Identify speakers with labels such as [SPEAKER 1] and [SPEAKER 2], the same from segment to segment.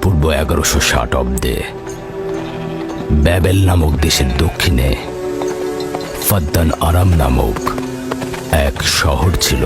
[SPEAKER 1] খ্রিস্টপূর্ব 1160 অব্দে ব্যাবেল নামক দেশের দক্ষিণে ফাদ্দান আরাম নামক এক শহর ছিল।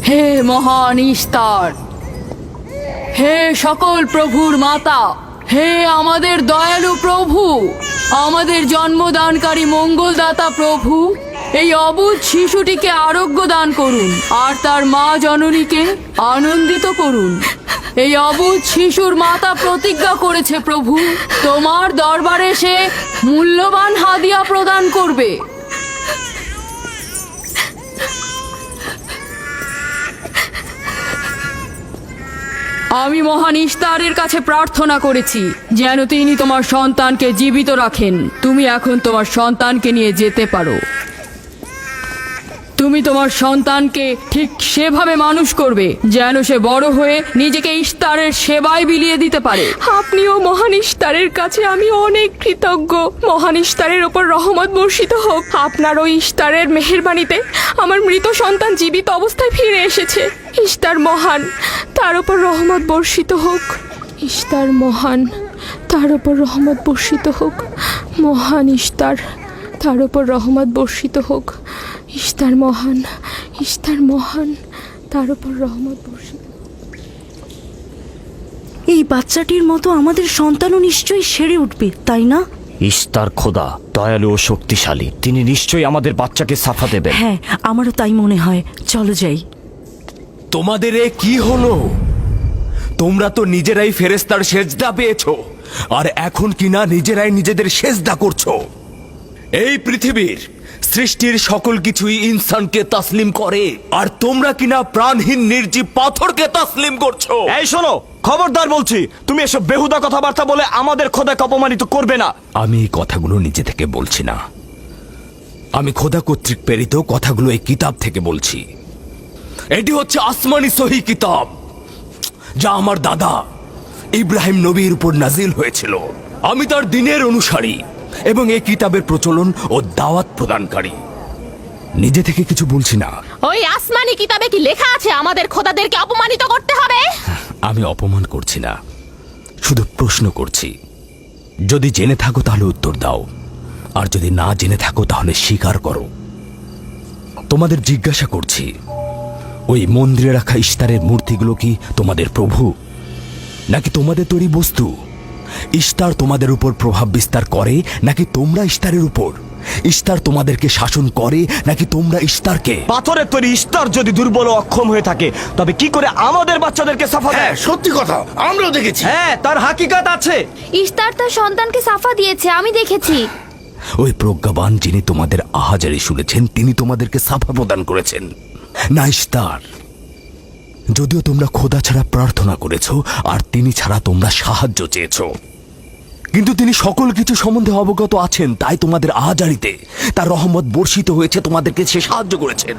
[SPEAKER 2] হে মহান ইস্তার, হে সকল প্রভুর মাতা, হে আমাদের দয়ালু প্রভু, আমাদের জন্মদানকারী মঙ্গলদাতা প্রভু, এই অবুঝ শিশুটিকে আরোগ্য দান করুন আর তার মা জননীকে আনন্দিত করুন। এই অবুঝ শিশুর মাতা প্রতিজ্ঞা করেছে প্রভু, তোমার দরবারে সে মূল্যবান হাদিয়া প্রদান করবে। আমি মহান ইস্তারের কাছে প্রার্থনা করেছি যেন তিনি তোমার সন্তানকে জীবিত রাখেন। তুমি এখন তোমার সন্তানকে নিয়ে যেতে পারো। তুমি তোমার সন্তানকে ঠিক সেভাবে মানুষ করবে যেন সে বড় হয়ে নিজেকে ইস্তারের সেবায় বিলিয়ে দিতে পারে।
[SPEAKER 3] আপনিও মহান ইস্তারের কাছে আমি অনেক কৃতজ্ঞ। মহান ইস্তারের ওপর রহমত বর্ষিত হোক। আপনার ওই ইস্তারের মেহেরবানিতে আমার মৃত সন্তান জীবিত অবস্থায় ফিরে এসেছে। ইস্তার মহান, তার ওপর রহমত বর্ষিত হোক। ইস্তার মহান, তার ওপর রহমত বর্ষিত হোক। মহান ইস্তার, তার ওপর রহমত বর্ষিত হোক। ইস্তার মহান, ইস্তার মহান, তার ওপর রহমত বর্ষিত।
[SPEAKER 4] এই বাচ্চাটির মতো আমাদের সন্তানও নিশ্চয়ই সেরে উঠবে, তাই না?
[SPEAKER 5] ইস্তার খোদা দয়ালু ও শক্তিশালী, তিনি নিশ্চয়ই আমাদের বাচ্চাকে সাফা দেবেন।
[SPEAKER 4] হ্যাঁ, আমারও তাই মনে হয়। চলো যাই।
[SPEAKER 6] তোমাদের এ কি হলো? তোমরা তো নিজেরাই ফেরেশতার সেজদা পেয়েছো, আর এখন কিনা নিজেরাই নিজেদের সেজদা করছো। এই পৃথিবীর সৃষ্টির সকল কিছুই ইনসানকে তাসলিম করে, আর তোমরা কিনা প্রাণহীন নির্জীব পাথরকে তাসলিম করছো।
[SPEAKER 5] এই শোনো, খবরদার বলছি, তুমি এসব বেহুদা কথাবার্তা বলে আমাদের খোদাকে অপমানিত করবে না।
[SPEAKER 1] আমি এই কথাগুলো নিজে থেকে বলছি না, আমি খোদা কর্তৃক প্রেরিত কথাগুলো এই কিতাব থেকে বলছি।
[SPEAKER 6] এটি হচ্ছে আসমানি সহি কিতাব, যা আমার দাদা ইব্রাহিম নবীর উপর নাজিল হয়েছিল। আমি তার দিনের অনুসারী এবং এই কিতাবের প্রচলন ও দাওয়াত প্রদানকারী।
[SPEAKER 1] নিজে থেকে কিছু বলছি না।
[SPEAKER 3] ওই আসমানি কিতাবে কি লেখা আছে আমাদের খোদাদেরকে অপমানিত করতে হবে?
[SPEAKER 1] আমি অপমান করছি না, শুধু প্রশ্ন করছি। যদি জেনে থাকো তাহলে উত্তর দাও, আর যদি না জেনে থাকো তাহলে স্বীকার করো। তোমাদের জিজ্ঞাসা করছি, ওই মন্দিরে রাখা ইস্তারের মূর্তিগুলো কি তোমাদের প্রভু, নাকি তোমাদের তৈরি বস্তু? ইস্তার তোমাদের উপর প্রভাব বিস্তার করে নাকি তোমরা ইস্তারের উপর? ইস্তার তোমাদেরকে শাসন করে নাকি তোমরা ইস্তারকে?
[SPEAKER 5] পাথরের তৈরি ইস্তার যদি দুর্বল ও অক্ষম হয়ে থাকে, তবে কি করে আমাদের বাচ্চাদেরকে সাফা দেয়?
[SPEAKER 7] সত্যি কথা, আমরাও দেখেছি।
[SPEAKER 5] হ্যাঁ, তার হাকিকাত আছে।
[SPEAKER 8] ইস্তার তার সন্তানকে সাফা দিয়েছে, আমি দেখেছি।
[SPEAKER 1] ওই প্রজ্ঞাবান যিনি তোমাদের আহাজারি শুনেছেন, তিনি তোমাদেরকে সাফা প্রদান করেছেন, না ইস্তার। যদিও তোমরা খোদা ছাড়া প্রার্থনা করেছ আর তিনি ছাড়া তোমরা সাহায্য চেয়েছ, কিন্তু তিনি সকল কিছু সম্বন্ধে অবগত আছেন, তাই তোমাদের আহাজারিতে তার রহমত বর্ষিত হয়েছে, তোমাদেরকে সে সাহায্য করেছেন।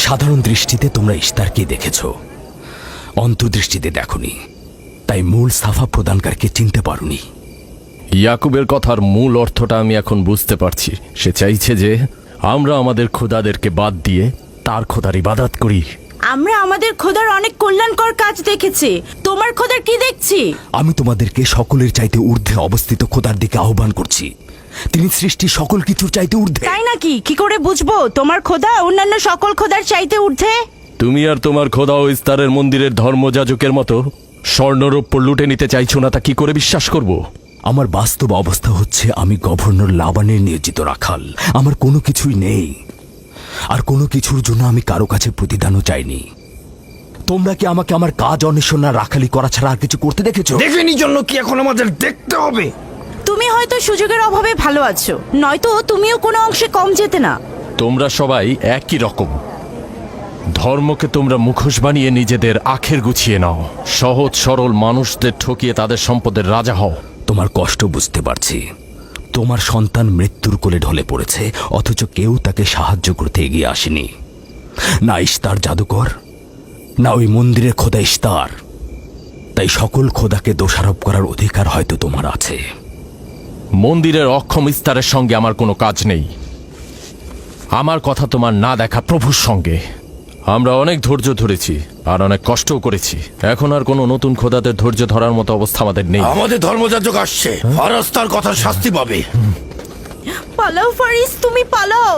[SPEAKER 1] সাধারণ দৃষ্টিতে তোমরা ইস্তারকে দেখেছ, অন্তর্দৃষ্টিতে দেখনি, তাই মূল সাফা প্রদানকারীকে চিনতে পারোনি।
[SPEAKER 7] ইয়াকুবের কথার মূল অর্থটা আমি এখন বুঝতে পারছি। সে চাইছে যে আমরা আমাদের খোদাদেরকে বাদ দিয়ে তার খোদার ইবাদত করি।
[SPEAKER 4] আমরা আমাদের খোদার অনেক কল্যাণকর কাজ দেখেছি, তোমার খোদার কি দেখছি?
[SPEAKER 1] আমি তোমাদেরকে সকলের চাইতে ঊর্ধ্বে অবস্থিত খোদার দিকে আহ্বান করছি। তিনি সৃষ্টি সকল কিছুর চাইতে ঊর্ধ্বে।
[SPEAKER 4] তাই নাকি? কি করে বুঝবো তোমার খোদা অন্যান্য সকল খোদার চাইতে ঊর্ধ্বে?
[SPEAKER 7] তুমি আর তোমার খোদা ও ইস্তারের মন্দিরের ধর্মযাজকের মতো স্বর্ণরৌপ্য লুটে নিতে চাইছো না, তা কি করে বিশ্বাস করব?
[SPEAKER 1] আমার বাস্তব অবস্থা হচ্ছে আমি গভর্নর লাবানের নিয়োজিত রাখাল। আমার কোনো কিছুই নেই, আর কোনো কিছুর জন্য আমি কারো কাছে প্রতিদানও চাইনি। তোমরা কি আমাকে আমার কাজ অন্বেষণ আর রাখালি করা ছাড়া আর কিছু করতে দেখেছো?
[SPEAKER 5] দেখেনি জন্য কি এখন আমাদের দেখতে হবে?
[SPEAKER 4] তুমি হয়তো সুযোগের অভাবে ভালো আছো, নয়তো তুমিও কোনো অংশে কম যেতে না।
[SPEAKER 7] তোমরা সবাই একই রকম। ধর্মকে তোমরা মুখোশ বানিয়ে নিজেদের আখের গুছিয়ে নাও, সহজ সরল মানুষদের ঠকিয়ে তাদের সম্পদের রাজা হও।
[SPEAKER 1] তোমার কষ্ট বুঝতে পারছি। তোমার সন্তান মৃত্যুর কোলে ঢলে পড়েছে, অথচ কেউ তাকে সাহায্য করতে এগিয়ে আসেনি। না ইস্তার জাদুকর, না ওই মন্দিরের খোদা ইস্তার। তাই সকল খোদাকে দোষারোপ করার অধিকার হয়তো তোমার আছে।
[SPEAKER 7] মন্দিরের অক্ষম ইস্তারের সঙ্গে আমার কোনো কাজ নেই। আমার কথা তোমার না দেখা প্রভুর সঙ্গে। আমরা অনেক ধৈর্য ধরেছি আর অনেক কষ্টও করেছি। এখন আর কোনো নতুন খোদাদের ধৈর্য ধরার মতো অবস্থা আমাদের নেই।
[SPEAKER 9] আমাদের ধর্মযাজক আসছে, ফারাজ তার কথার শাস্তি পাবে।
[SPEAKER 4] পালাও ফারিস, তুমি পালাও।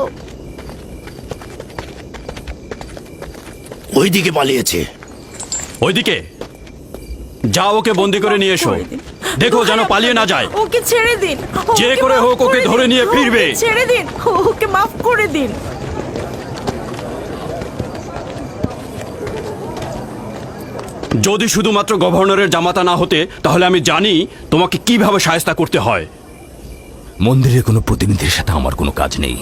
[SPEAKER 9] ওইদিকে পালিয়েছে।
[SPEAKER 5] ওইদিকে যাও, ওকে বন্দি করে নিয়ে এসো। দেখো যেন পালিয়ে না যায়।
[SPEAKER 4] ওকে ছেড়ে দিন,
[SPEAKER 5] যে
[SPEAKER 4] ওকে
[SPEAKER 5] করে
[SPEAKER 4] মাফ
[SPEAKER 5] হোক ওকে ধরে
[SPEAKER 4] দিন,
[SPEAKER 5] নিয়ে ফিরবে।
[SPEAKER 4] ওকে ছেড়ে দিন, ওকে মাফ করে দিন।
[SPEAKER 5] যদি শুধুমাত্র গভর্নরের জামাতা না হতে, তাহলে আমি জানি তোমাকে কিভাবে শায়েস্তা করতে হয়।
[SPEAKER 1] মন্দিরের কোনো প্রতিনিধির সাথে আমার কোনো কাজ নেই।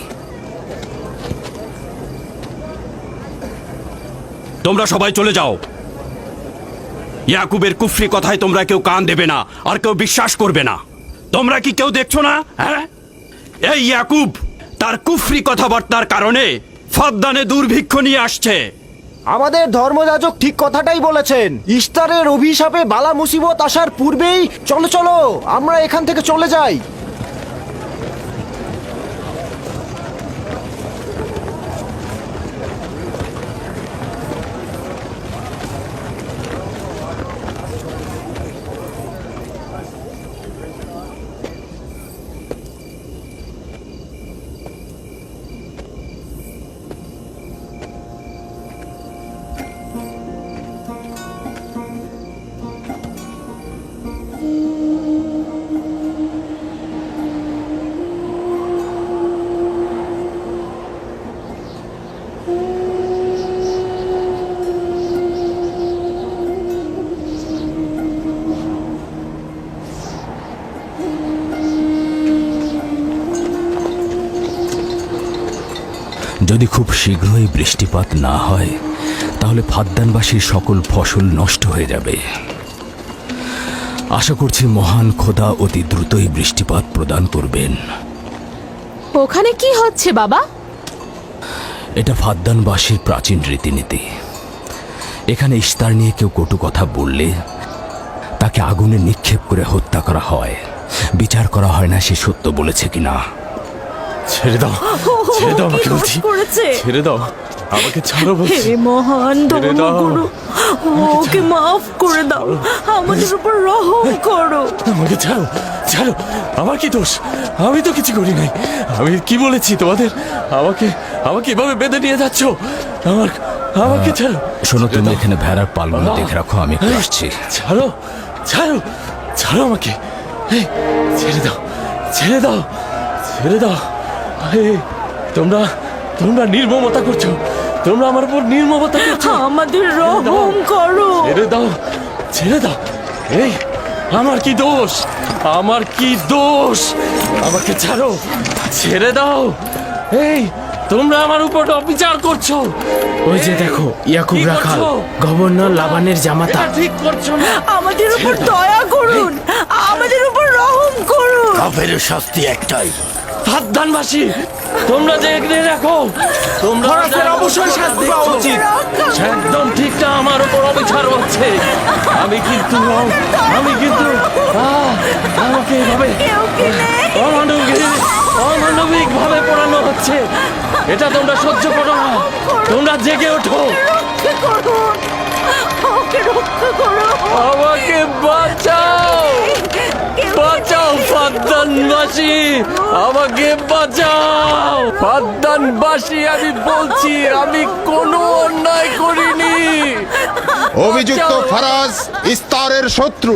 [SPEAKER 5] তোমরা সবাই চলে যাও। ইয়াকুবের কুফরি কথায় তোমরা কেউ কান দেবে না, আর কেউ বিশ্বাস করবে না। তোমরা কি কেউ দেখছো না? হ্যাঁ, এই ইয়াকুব তার কুফরি কথাবার্তার কারণে ফাদ্দানে দুর্ভিক্ষ নিয়ে আসছে।
[SPEAKER 10] আমাদের ধর্মযাজক ঠিক কথাটাই বলেছেন। ইস্তারের অভিশাপে বালা মুসিবত আসার পূর্বেই চলো চলো আমরা এখান থেকে চলে যাই।
[SPEAKER 1] যদি খুব শীঘ্রই বৃষ্টিপাত না হয়, তাহলে ফাদ্দানবাসীর সকল ফসল নষ্ট হয়ে যাবে। আশা করছি মহান খোদা অতি দ্রুতই বৃষ্টিপাত প্রদান করবেন।
[SPEAKER 3] ওখানে কি হচ্ছে বাবা?
[SPEAKER 1] এটা ফাদ্দানবাসীর প্রাচীন রীতিনীতি। এখানে ইস্তার নিয়ে কেউ কটু কথা বললে তাকে আগুনে নিক্ষেপ করে হত্যা করা হয়। বিচার করা হয় না সে সত্য বলেছে কিনা।
[SPEAKER 7] ছেড়ে দাও, ছেড়ে দাও আমাকে বলছি।
[SPEAKER 4] করেছে
[SPEAKER 7] ছেড়ে দাও, আমাকে ছাড়ো বলছি।
[SPEAKER 4] হে মহান
[SPEAKER 7] ছেড়ে দাও।
[SPEAKER 4] ধর্মগুরু, ওকে মাফ করে দাও, আমাদের উপর রহম করো।
[SPEAKER 7] আমাকে ছাড়ো, ছাড়ো। আমার কি দোষ? আমি তো কিছু করি নাই। আমি কি বলেছি তোমাদের? আমাকে আমাকে এভাবে বেঁধে নিয়ে যাচ্ছ? আমাকে ছাড়ো।
[SPEAKER 1] শোনো, তুমি এখানে ভেড়ার পালগুলো দেখে রাখো, আমি একটু আসছি।
[SPEAKER 7] ছাড়ো, ছাড়ো, ছাড়ো আমাকে। এই, ছেড়ে দাও, ছেড়ে দাও, ছেড়ে দাও। এই, তোমরা তোমরা নির্মমতা করছো। তোমরা আমার উপর নির্মমতা করছো।
[SPEAKER 4] আমাদের রহম করো।
[SPEAKER 7] ছেড়ে দাও, ছেড়ে দাও। এই, আমার কি দোষ? আমার কি দোষ? আমাকে ছাড়ো, ছেড়ে দাও। এই, তোমরা আমার উপর অবিচার করছো।
[SPEAKER 11] ওই যে দেখো, ইয়াকুব
[SPEAKER 7] কি
[SPEAKER 11] রাখাল,
[SPEAKER 7] করছো?
[SPEAKER 11] গভর্নর লাবানের জামাতা।
[SPEAKER 7] এটা ঠিক করছো না।
[SPEAKER 4] আমাদের উপর দয়া করুন, আমাদের উপর রহম করুন।
[SPEAKER 9] কাফের শাস্তি একটাই,
[SPEAKER 7] ফাদ্দানবাসী, তোমরা দেখে রাখো, তোমরা
[SPEAKER 6] অবশ্যই শাস্তি পাওয়া উচিত।
[SPEAKER 7] একদম ঠিকটা আমার উপর অবিচার হচ্ছে। আমি কিন্তু আমাকে এইভাবে অমানবিক ভাবে পড়ানো হচ্ছে। এটা তোমরা সহ্য করো না, তোমরা জেগে ওঠো। আমাকে বাঁচাও, বাঁচাও ফাদ্দানবাসী, আমাকে বাঁচাও ফাদ্দানবাসী। আমি বলছি আমি কোনো অন্যায় করিনি।
[SPEAKER 12] অভিযুক্ত ফারাজ ইস্তারের শত্রু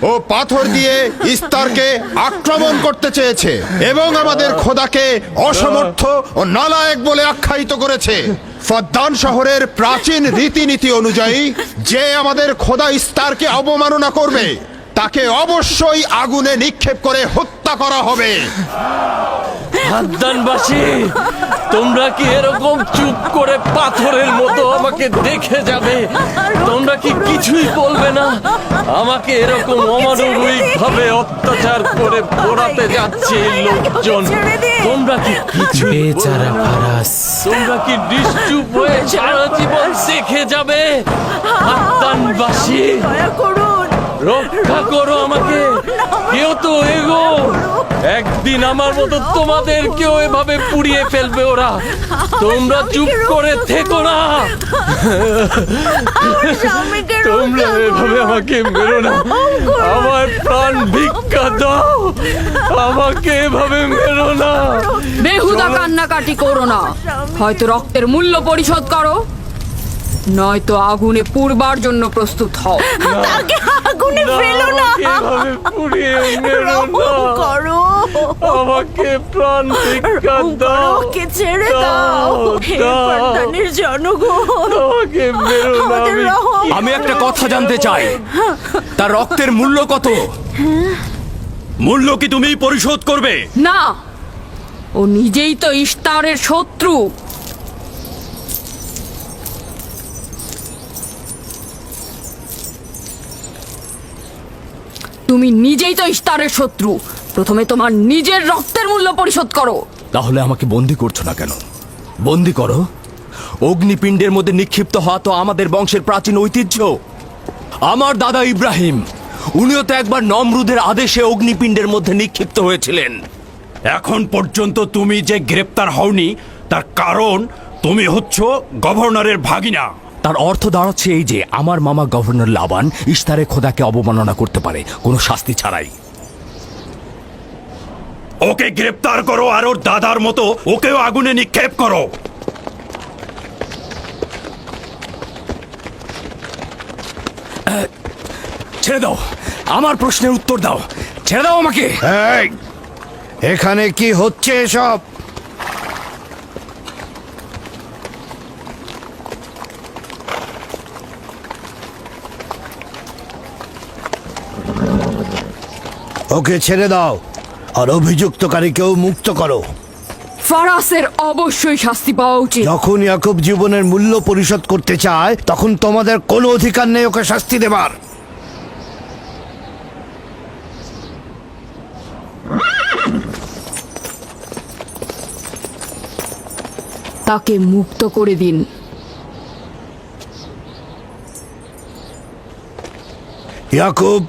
[SPEAKER 12] ও পাথর দিয়ে ইস্তারকে আক্রমণ করতে চেয়েছে এবং আমাদের খোদাকে অসমর্থ ও নালায়েক বলে আখ্যায়িত করেছে। ফাদ্দান শহরের প্রাচীন রীতিনীতি অনুযায়ী যে আমাদের খোদা ইস্তারকে অবমাননা করবে তাকে অবশ্যই আগুনে নিক্ষেপ করে হত্যা করা হবে।
[SPEAKER 7] ফাদ্দানবাসী, তোমরা কি এরকম চুপ করে পাথরের মতো আমাকে দেখে যাবে? তোমরা কি কিছুই বলবে না? আমাকে এরকম অমানবিক ভাবে অত্যাচার করে পোড়াতে যাচ্ছে এই লোকজন। তোমরা কি কিছুই
[SPEAKER 11] বেচারা ফারাজ।
[SPEAKER 7] তোমরা কি নিশ্চুপ হয়ে সারা জীবন দেখে যাবে? ফাদ্দানবাসী, রক্ষা করো আমাকে, কেউ তো এগো। একদিন আমার মতো তোমাদের কেউ এভাবে পুড়িয়ে ফেলবে ওরা। তোমরা চুপ করে থেকো না, তোমরা এভাবে আমাকে মেরো না। আমার প্রাণ ভিক্ষা দাও, আমাকে এভাবে মেরো না।
[SPEAKER 2] বেহুদা কান্নাকাটি করো না, হয়তো রক্তের মূল্য পরিশোধ করো, নয়তো আগুনে পুড়বার জন্য প্রস্তুত হও।
[SPEAKER 4] আগুনে ফেলো না,
[SPEAKER 7] এভাবে পুড়িয়ে মেরো না, আমাকে প্রাণ ভিক্ষা দাও,
[SPEAKER 4] ওকে ছেড়ে দাও। হে ফাদ্দানের জনগণ,
[SPEAKER 7] আমাকে মেরো না।
[SPEAKER 4] আমাদের রহম
[SPEAKER 6] আমি একটা কথা জানতে চাই, তার রক্তের মূল্য কত?
[SPEAKER 5] মূল্য কি তুমি পরিশোধ করবে?
[SPEAKER 2] না, ও নিজেই তো ইস্তারের শত্রু। তুমি নিজেই তো ইস্তারের শত্রু। প্রথমে তোমার নিজের রক্তের মূল্য পরিশোধ করো।
[SPEAKER 1] তাহলে আমাকে বন্দি করছো না কেন? বন্দি করো।
[SPEAKER 6] অগ্নিপিণ্ডের মধ্যে নিক্ষিপ্ত হওয়া তো আমাদের বংশের প্রাচীন ঐতিহ্য। আমার দাদা ইব্রাহিম, উনিও তো একবার নমরুদের আদেশে অগ্নিপিণ্ডের মধ্যে নিক্ষিপ্ত হয়েছিলেন।
[SPEAKER 5] এখন পর্যন্ত তুমি যে গ্রেপ্তার হওনি তার কারণ তুমি হচ্ছ গভর্নরের ভাগিনা।
[SPEAKER 1] তার অর্থ দাঁড়াচ্ছে এই যে আমার মামা গভর্নর লাবান ইস্তারে খোদাকে অবমাননা করতে পারে কোনো শাস্তি ছাড়াই।
[SPEAKER 5] ওকে গ্রেপ্তার করো আর ওর দাদার মতো ওকেও আগুনে নিক্ষেপ করো।
[SPEAKER 1] ছেড়ে দাও, আমার প্রশ্নের উত্তর দাও, ছেড়ে দাও আমাকে।
[SPEAKER 9] এই, এখানে কি হচ্ছে এসব? ওকে ছেড়ে দাও আর অভিযুক্তকারীকেও মুক্ত করো।
[SPEAKER 2] ফারাসের অবশ্যই শাস্তি পাওয়া উচিত।
[SPEAKER 9] যখন ইয়াকুব জীবনের মূল্য পরিশোধ করতে চায় তখন তোমাদের কোনো অধিকার নেই ওকে শাস্তি দেবার।
[SPEAKER 2] তাকে মুক্ত করে দিন।
[SPEAKER 9] ইয়াকুব,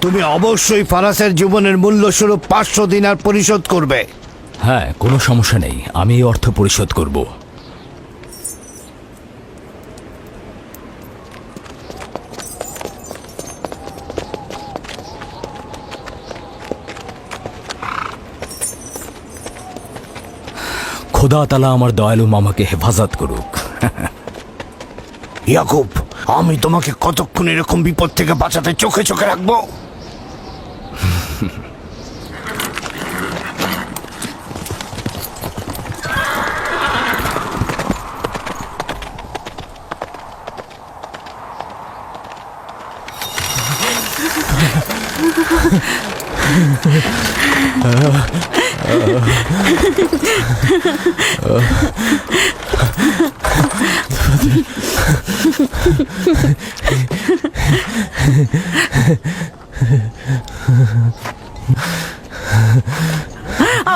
[SPEAKER 9] তুমি অবশ্যই ফারাসের জীবনের মূল্য স্বরূপ 500 দিনার পরিশোধ করবে।
[SPEAKER 1] হ্যাঁ, কোনো সমস্যা নেই, আমি এই অর্থ পরিশোধ করব। খোদা তাআলা আমার দয়ালু মামাকে হেফাজত করুক।
[SPEAKER 9] ইয়াকুব, আমি তোমাকে কতক্ষণ এরকম বিপদ থেকে বাঁচাতে চোখে চোখে রাখবো?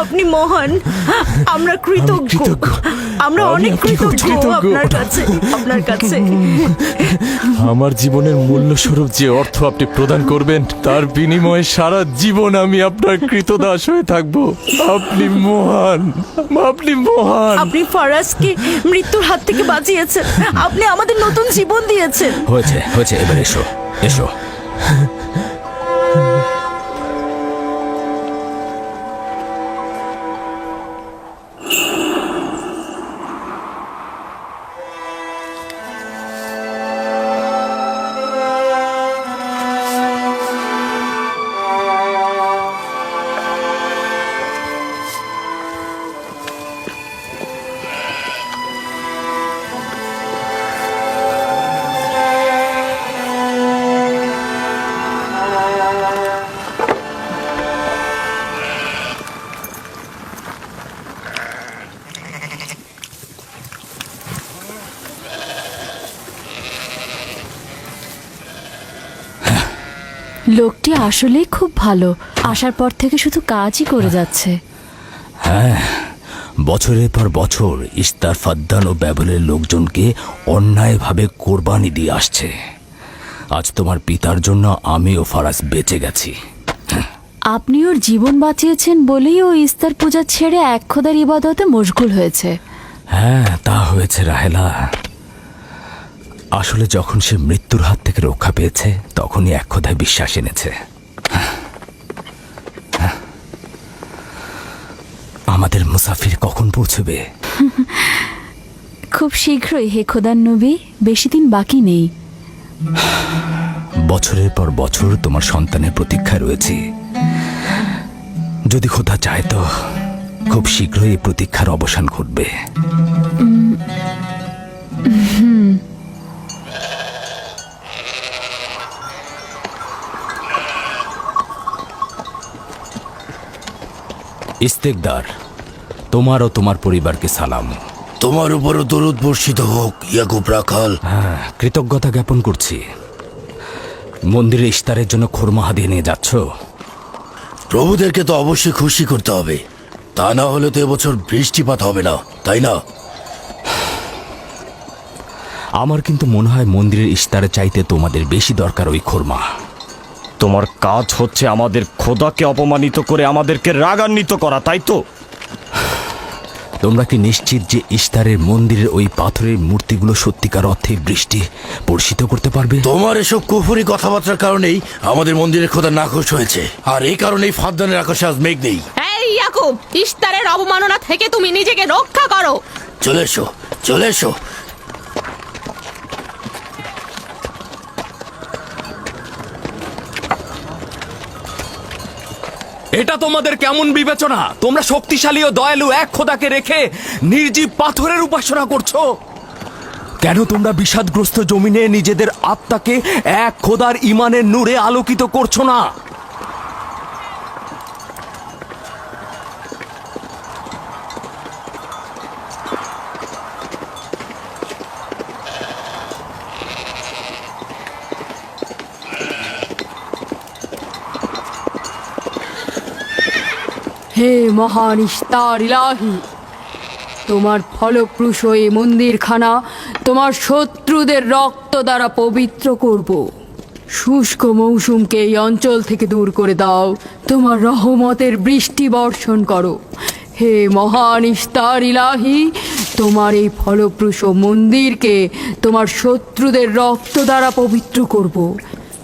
[SPEAKER 4] আপনি মহান, আমরা কৃতজ্ঞ। আমরা
[SPEAKER 7] আমি
[SPEAKER 4] অনেক
[SPEAKER 7] আপনি খুব
[SPEAKER 4] কৃতজ্ঞ
[SPEAKER 7] কৃতজ্ঞ।
[SPEAKER 4] আপনার কাছে।
[SPEAKER 7] আমার জীবনের মূল্য স্বরূপ যে অর্থ আপনি প্রদান করবেন তার বিনিময়ে সারা জীবন আমি আপনার কৃতদাস হয়ে থাকবো। আপনি মহান, আপনি মহান।
[SPEAKER 4] আপনি ফারাজকে মৃত্যুর হাত থেকে বাঁচিয়েছেন, আপনি আমাদের নতুন জীবন দিয়েছেন।
[SPEAKER 1] হয়েছে হয়েছে, এবার এসো এসো।
[SPEAKER 2] লোকটি আসলেই খুব ভালো, আসার পর থেকে শুধু কাজই করে যাচ্ছে।
[SPEAKER 1] বছরের পর বছর ইস্তার, ফাদ্দান ও ব্যাবলের লোকজনকে অন্যায়ভাবে কোরবানি দিয়ে আসছে। আজ তোমার পিতার জন্য আমি ও ফারাজ বেঁচে গেছি।
[SPEAKER 2] আপনি ওর জীবন বাঁচিয়েছেন বলেই ও ইস্তার পূজা ছেড়ে এক খোদার ইবাদতে মশগুল হয়েছে।
[SPEAKER 1] হ্যাঁ, তা হয়েছে রাহেলা। আসলে যখন সে মৃত্যুর হাত থেকে রক্ষা পেয়েছে তখনই এক খোদায় বিশ্বাস এনেছে। আমাদের মুসাফির কখন পৌঁছবে?
[SPEAKER 2] খুব শীঘ্রই হে খোদার নবী, বেশি দিন বাকি নেই।
[SPEAKER 1] বছরের পর বছর তোমার সন্তানের প্রতীক্ষায় রয়েছি। যদি খোদা চায় তো খুব শীঘ্রই এই প্রতীক্ষার অবসান ঘটবে। ইস্তেকদার, তোমার ও তোমার পরিবারকে সালাম।
[SPEAKER 9] তোমার উপরও দরুদ বর্ষিত হোক ইয়াকুব রাখাল।
[SPEAKER 1] হ্যাঁ, কৃতজ্ঞতা জ্ঞাপন করছি। মন্দিরে ইস্তারের জন্য খোরমা হাদিয়ে নিয়ে যাচ্ছ?
[SPEAKER 9] প্রভুদেরকে তো অবশ্যই খুশি করতে হবে, তা না হলে তো এবছর বৃষ্টিপাত হবে না, তাই না?
[SPEAKER 1] আমার কিন্তু মনে হয় মন্দিরের ইস্তারের চাইতে তোমাদের বেশি দরকার ওই খোরমা।
[SPEAKER 5] তোমার কাজ হচ্ছে আমাদের খোদাকে অপমানিত করে আমাদেরকে রাগান্বিত করা, তাই তো?
[SPEAKER 1] তোমরা কি নিশ্চিত যে ইস্তারের মন্দিরের ওই পাথরের মূর্তিগুলো সত্যিকার অর্থে বৃষ্টি বর্ষিত করতে পারবে?
[SPEAKER 9] তোমার এসব কুফুরি কথাবার্তার কারণেই আমাদের মন্দিরের খোদা নাখোশ হয়েছে, আর এই কারণেই ফাদ্দানের আকাশে আজ মেঘ নেই।
[SPEAKER 3] এই ইয়াকুব, ইস্তারের অবমাননা থেকে তুমি নিজেকে রক্ষা করো।
[SPEAKER 9] চলে এসো, চলে এসো।
[SPEAKER 6] এটা তোমাদের কেমন বিবেচনা? তোমরা শক্তিশালী ও দয়ালু এক খোদাকে রেখে নির্জীব পাথরের উপাসনা করছো। কেন তোমরা বিষাদগ্রস্ত জমিনে নিজেদের আত্মাকে এক খোদার ইমানের নূরে আলোকিত করছো না?
[SPEAKER 2] হে মহান ইস্তার ইলাহি, তোমার ফলপ্রসূ এই মন্দিরখানা তোমার শত্রুদের রক্ত দ্বারা পবিত্র করব। শুষ্ক মৌসুমকে এই অঞ্চল থেকে দূর করে দাও, তোমার রহমতের বৃষ্টি বর্ষণ করো। হে মহান ইস্তার ইলাহি, তোমার এই ফলপ্রসূ মন্দিরকে তোমার শত্রুদের রক্ত দ্বারা পবিত্র করব।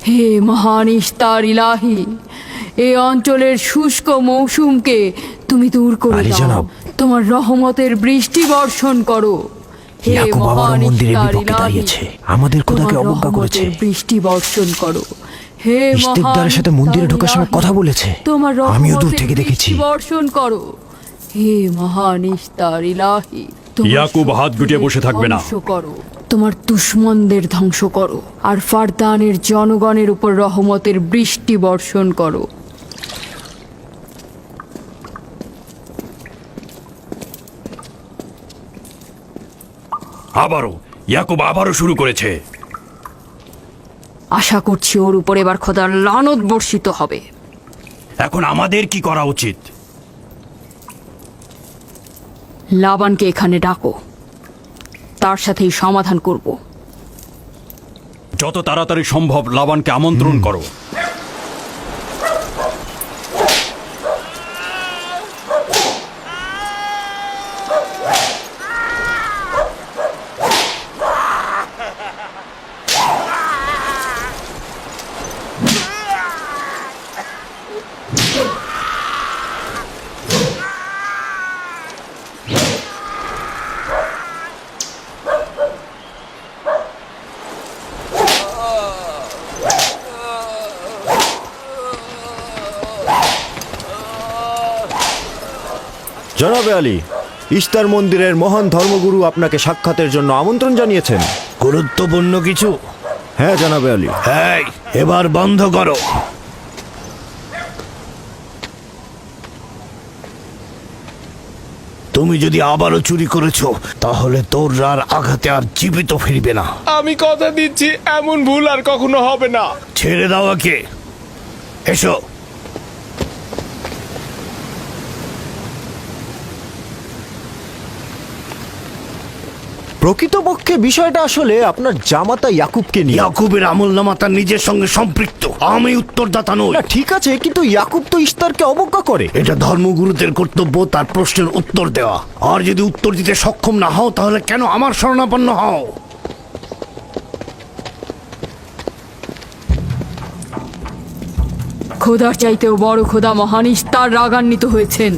[SPEAKER 2] হে মহান ইস্তার ইলাহি, এই অঞ্চলের শুষ্ক মৌসুমকে তুমি দূর করে
[SPEAKER 1] আলী
[SPEAKER 2] দাও,
[SPEAKER 1] জনাব।
[SPEAKER 2] তোমার রহমতের বৃষ্টি বর্ষণ করো। হে
[SPEAKER 1] ইয়াকুব আবারও
[SPEAKER 2] মহান
[SPEAKER 1] মন্দিরের
[SPEAKER 2] ইস্তার
[SPEAKER 1] বিপক্ষে
[SPEAKER 2] ইলাহি,
[SPEAKER 1] দাঁড়িয়েছে। আমাদের খোদাকে
[SPEAKER 2] তোমার
[SPEAKER 1] অবজ্ঞা করেছে।
[SPEAKER 2] রহমতের বৃষ্টি বর্ষণ করো। হে
[SPEAKER 1] ইস্তেকদারের সাথে মন্দিরে ঢোকার সময় কথা বলেছে।
[SPEAKER 2] তোমার
[SPEAKER 1] আমিও দূর
[SPEAKER 2] রহমতের
[SPEAKER 1] থেকে দেখেছি।
[SPEAKER 2] বৃষ্টি বর্ষণ করো। হে মহান ইস্তার ইলাহি, তোমার
[SPEAKER 5] ইয়াকুব হাত গুটিয়ে বসে থাকবে না।
[SPEAKER 2] ধ্বংস করো, তোমার দুশমনদের ধ্বংস করো, আর ফারদানের জনগণের উপর রহমতের বৃষ্টি বর্ষণ করো।
[SPEAKER 5] ইয়াকুব আবারও শুরু করেছে।
[SPEAKER 2] আশা করছি ওর উপর এবার খোদার লানত বর্ষিত হবে।
[SPEAKER 5] এখন আমাদের কি করা উচিত?
[SPEAKER 2] লাবানকে এখানে ডাকো, তার সাথেই সমাধান করব।
[SPEAKER 5] যত তাড়াতাড়ি সম্ভব লাবানকে আমন্ত্রণ করো।
[SPEAKER 10] জনাবে আলী, ইস্তার মন্দিরের মহান ধর্মগুরু আপনাকে সাক্ষাতের জন্য আমন্ত্রণ জানিয়েছেন।
[SPEAKER 9] গুরুত্বপূর্ণ কিছু?
[SPEAKER 10] হ্যাঁ জনাবে আলী।
[SPEAKER 9] এই, এবার বন্ধ করো। তুমি যদি আবারও চুরি করেছো তাহলে তোর আর আঘাতে আর জীবিত ফিরবে না।
[SPEAKER 6] আমি কথা দিচ্ছি এমন ভুল আর কখনো হবে না।
[SPEAKER 9] ছেড়ে দাও একে। এসো।
[SPEAKER 10] প্রকৃতপক্ষে বিষয়টা আসলে আপনার জামাতা ইয়াকুবকে নিয়ে।
[SPEAKER 9] ইয়াকুবের আমলনামা তার নিজের সঙ্গে সম্পৃক্ত। আমি উত্তরদাতা নই।
[SPEAKER 10] না ঠিক আছে, কিন্তু ইয়াকুব তো ইস্তারকে অবজ্ঞা করে।
[SPEAKER 9] এটা ধর্মগুরুদের কর্তব্য তার প্রশ্নের উত্তর দেওয়া। আর যদি উত্তর দিতে সক্ষম না হও তাহলে কেন আমার শরণাপন্ন হও?
[SPEAKER 2] খোদার চাইতেও বড় খোদা মহান ইস্তার রাগান্বিত হয়েছেন।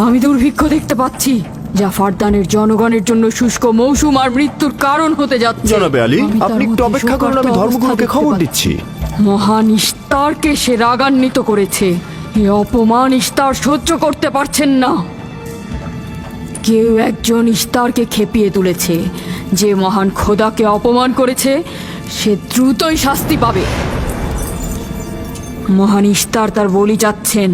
[SPEAKER 2] আমি দুর্ভিক্ষ দেখতে পাচ্ছি, যা ফারদানের জনগণের জন্য শুষ্ক মৌসুম আর মৃত্যুর কারণ হতে যাচ্ছে।
[SPEAKER 10] জনাবে আলী,
[SPEAKER 2] আমি তার
[SPEAKER 10] আপনি একটু
[SPEAKER 2] মধ্যে
[SPEAKER 10] অপেক্ষা করুন, আমি
[SPEAKER 2] শোকার্ত
[SPEAKER 10] ধর্মগুরুকে
[SPEAKER 2] অবস্থা
[SPEAKER 10] খবর
[SPEAKER 2] দেখতে
[SPEAKER 10] দিচ্ছি।
[SPEAKER 2] মহান ইস্তারকে সে রাগান্বিত করেছে। এ অপমান ইস্তার সহ্য করতে পারছেন না। কেউ একজন ইস্তারকে খেপিয়ে তুলেছে। যে মহান খোদাকে অপমান করেছে সে দ্রুতই শাস্তি পাবে। মহান ইস্তার তার বলি চাচ্ছেন।